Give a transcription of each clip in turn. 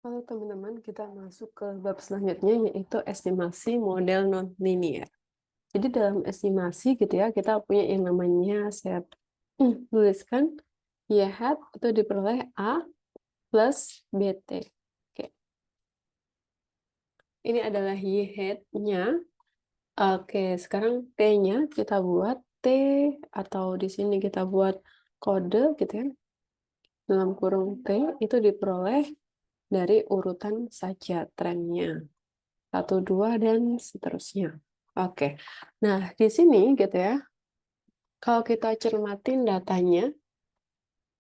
Halo teman-teman, kita masuk ke bab selanjutnya yaitu estimasi model non-linear. Jadi dalam estimasi gitu ya, kita punya yang namanya set. Tuliskan Y hat itu diperoleh A plus BT. Oke. Ini adalah Y hat-nya. Oke, sekarang T-nya kita buat T atau di sini kita buat kode gitu ya. Dalam kurung T itu diperoleh dari urutan saja trennya. 1, 2, dan seterusnya. Oke. Nah, di sini gitu ya, kalau kita cermatin datanya,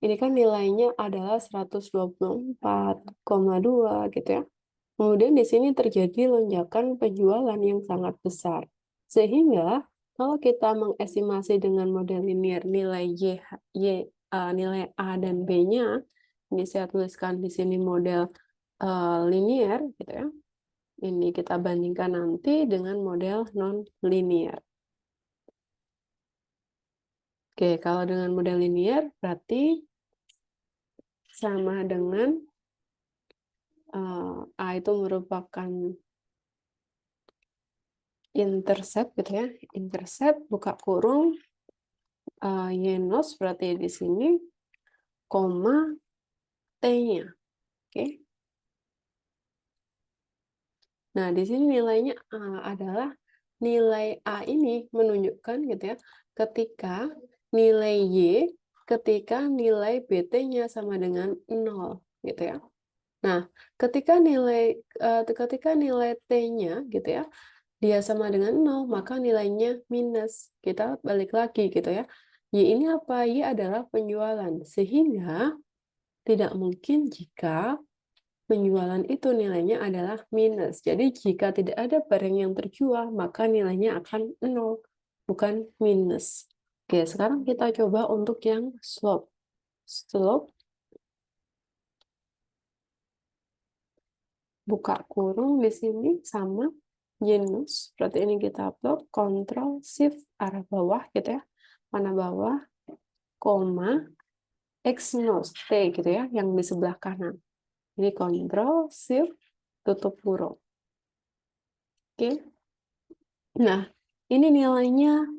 ini kan nilainya adalah 124,2 gitu ya. Kemudian di sini terjadi lonjakan penjualan yang sangat besar. Sehingga kalau kita mengestimasi dengan model linear nilai nilai A dan B-nya, ini saya tuliskan di sini model linear gitu ya. Ini kita bandingkan nanti dengan model non-linear. Oke, kalau dengan model linear berarti sama dengan A itu merupakan intercept gitu ya. Intercept buka kurung Y-nos berarti di sini koma T-nya. Oke. Nah, di sini nilainya adalah nilai A ini menunjukkan gitu ya ketika nilai Y ketika nilai BT-nya sama dengan 0 gitu ya. Nah, ketika nilai T-nya gitu ya, dia sama dengan 0, maka nilainya minus. Kita balik lagi gitu ya. Y ini apa? Y adalah penjualan. Sehingga tidak mungkin jika penjualan itu nilainya adalah minus. Jadi jika tidak ada barang yang terjual, maka nilainya akan 0, bukan minus. Oke, sekarang kita coba untuk yang slope. Slope buka kurung di sini sama genus. Berarti ini kita upload Ctrl Shift arah bawah gitu ya. Mana bawah, koma, X-nose, T gitu ya, yang di sebelah kanan. Ini Ctrl Shift tutup kurung. Oke. Nah, ini nilainya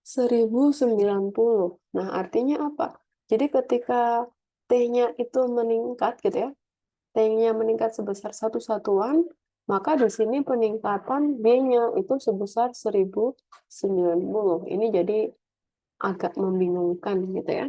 1090. Nah, artinya apa? Jadi ketika T-nya itu meningkat gitu ya, T-nya meningkat sebesar 1 satuan, maka di sini peningkatan B-nya itu sebesar 1090. Ini jadi agak membingungkan gitu ya.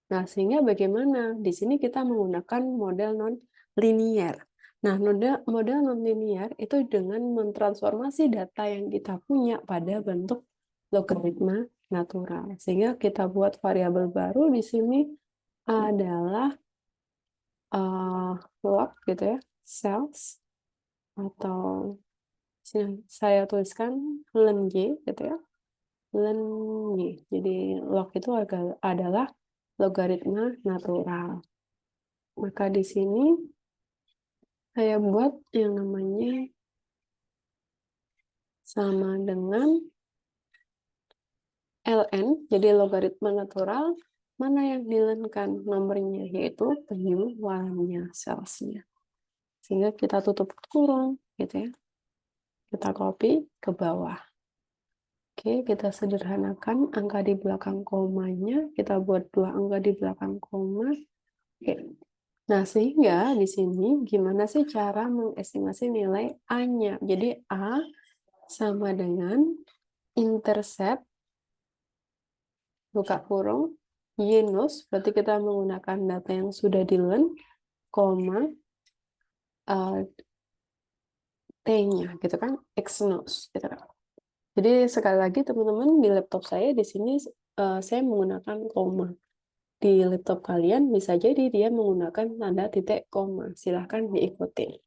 Nah, sehingga bagaimana? Di sini kita menggunakan model non-linear. Nah, model non-linear itu dengan mentransformasi data yang kita punya pada bentuk logaritma natural. Sehingga kita buat variabel baru di sini adalah log gitu ya, cells, atau saya tuliskan len y gitu ya, len y. Jadi log itu adalah logaritma natural. Maka di sini saya buat yang namanya sama dengan ln, jadi logaritma natural, mana yang dilenkan nomornya, yaitu penjualannya, salesnya. Sehingga kita tutup kurung, gitu ya. Kita copy ke bawah. Oke, kita sederhanakan angka di belakang komanya. Kita buat 2 angka di belakang koma. Oke. Nah, sehingga di sini gimana sih cara mengestimasi nilai A-nya? Jadi A sama dengan intercept, buka kurung, Y-nos, berarti kita menggunakan data yang sudah di-learn, koma, T-nya, gitu kan, X-nos, gitu kan. Jadi sekali lagi teman-teman, di laptop saya di sini saya menggunakan koma. Di laptop kalian bisa jadi dia menggunakan tanda titik koma. Silahkan diikuti.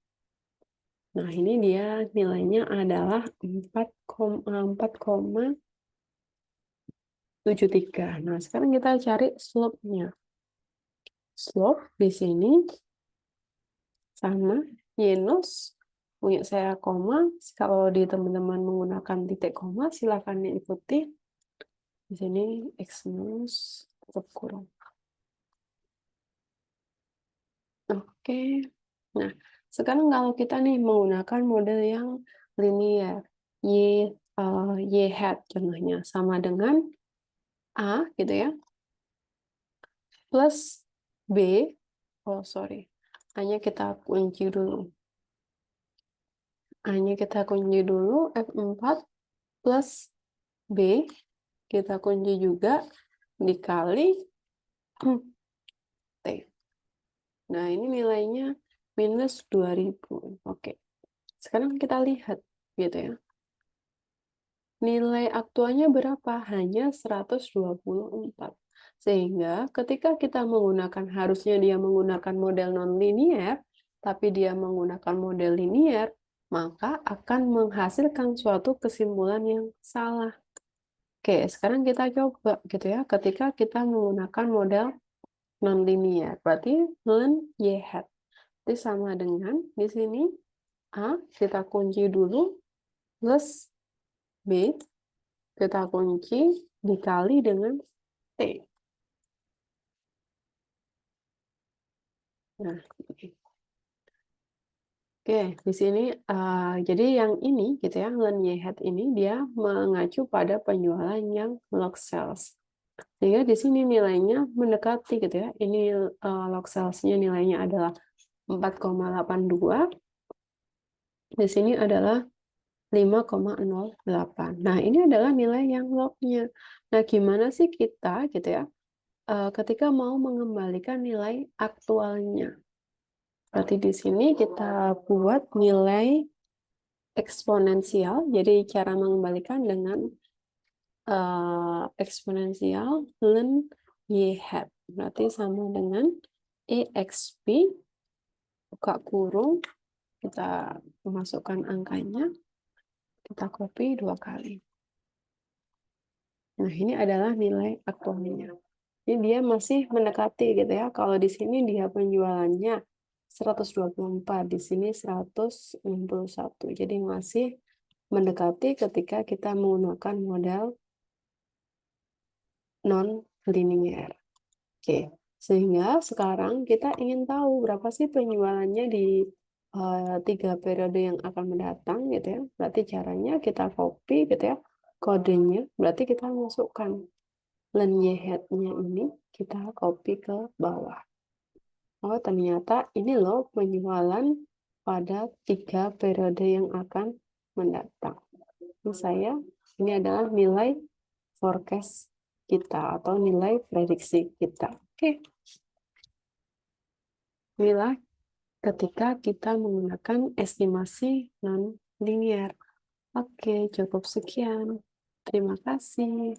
Nah, ini dia nilainya adalah 4,73. Nah, sekarang kita cari slope-nya. Slope di sini sama Y-nos. Punya saya koma. Kalau di teman-teman menggunakan titik koma, silakan diikuti. Di sini X-nos tutup kurung. Oke. Nah, sekarang kalau kita nih menggunakan model yang linear, Y hat contohnya, sama dengan A gitu ya, plus B, oh sorry, A-nya kita kunci dulu. A-nya kita kunci dulu, F4 plus B, kita kunci juga, dikali T. Nah, ini nilainya minus 2000. Oke, sekarang kita lihat gitu ya. Nilai aktualnya berapa? Hanya 124. Sehingga ketika kita menggunakan, harusnya dia menggunakan model non-linear, tapi dia menggunakan model linear, maka akan menghasilkan suatu kesimpulan yang salah. Oke, sekarang kita coba gitu ya. Ketika kita menggunakan model non-linear, berarti ln y hat. Itu sama dengan di sini A kita kunci dulu plus B kita kunci dikali dengan T. Nah, oke, di sini jadi yang ini gitu ya, ln y hat ini dia mengacu pada penjualan yang log sales. Sehingga di sini nilainya mendekati gitu ya. Ini log sales-nya nilainya adalah 4,82. Di sini adalah 5,08. Nah, ini adalah nilai yang log-nya. Nah, gimana sih kita gitu ya ketika mau mengembalikan nilai aktualnya? Berarti di sini kita buat nilai eksponensial. Jadi cara mengembalikan dengan eksponensial ln y hat. Berarti sama dengan exp buka kurung, kita masukkan angkanya, kita copy 2 kali. Nah, ini adalah nilai aktualnya. Jadi dia masih mendekati gitu ya. Kalau di sini dia penjualannya 124, di sini 161. Jadi masih mendekati ketika kita menggunakan model non-linear. Oke, sehingga sekarang kita ingin tahu berapa sih penjualannya di 3 periode yang akan mendatang gitu ya. Berarti caranya kita copy gitu ya kodenya. Berarti kita masukkan ln y hat-nya ini kita copy ke bawah. Oh, ternyata ini loh penjualan pada 3 periode yang akan mendatang. Ini adalah nilai forecast kita atau nilai prediksi kita. Oke. Inilah ketika kita menggunakan estimasi non-linear. Oke, cukup sekian. Terima kasih.